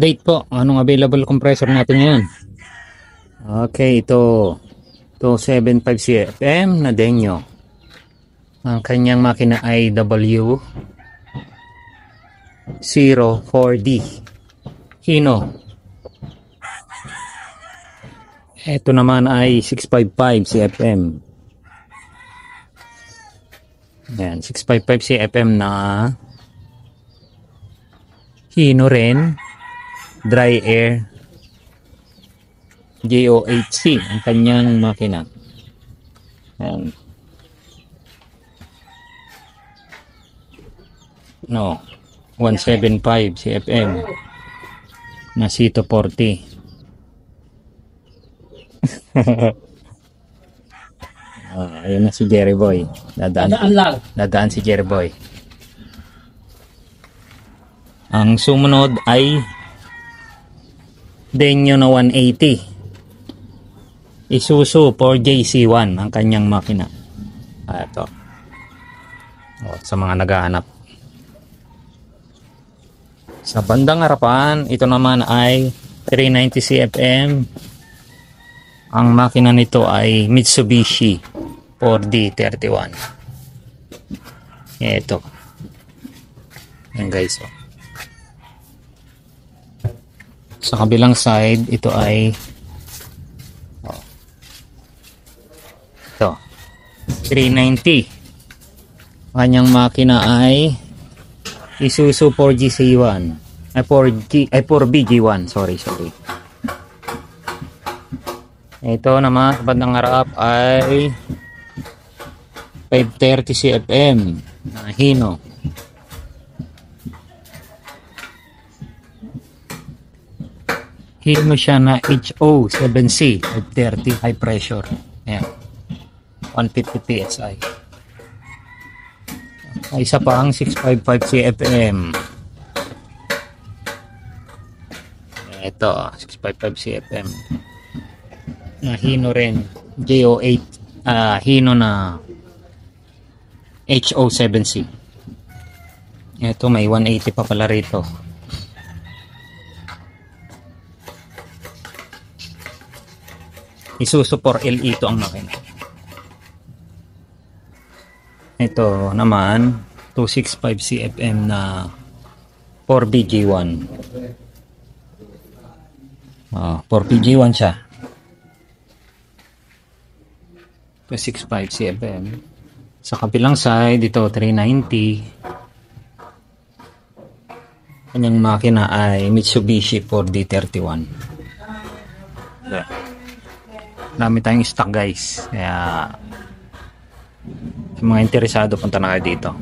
Update po, anong available compressor natin ngayon? Okay, ito 275 CFM na Denyo. Ang kanyang makina ay W04D Hino. Ito naman ay 655 CFM. Yan, 655 CFM na Hino rin. Dry air JO8C ang kanyang makina. Ayan. No, 175 CFM na C240. Ayun na si Jerry Boy. Dadaan si Jerry Boy. Ang sumunod ay Denyo na 180. Isuzu 4JC1 ang kanyang makina. Ito. Sa mga naghahanap. Sa bandang harapan, ito naman ay 390 CFM. Ang makina nito ay Mitsubishi 4D31. Ito. Yan guys. Sa kabilang side, ito ay ito 390. Kanyang makina ay Isuzu 4GC1 ay 4BG1, sorry. Ito naman sa bandang harap ay 530 CFM na Hino. Hino siya na HO7C 530 high pressure. Ayan. 150 PSI. Ay, isa pa ang 655 CFM. Ito, 655 CFM. Na Hino rin. JO8. Hino na HO7C. Ito, may 180 pa pala rito. Isuzu 4LE ito ang makina. Ito naman 265 CFM na 4BG1. 4BG1 siya. 265 CFM. Sa kabilang side ito 390. Kanyang makina ay Mitsubishi 4D31. Yeah. Dami tayong stock guys, kaya sa mga interesado punta na kayo dito.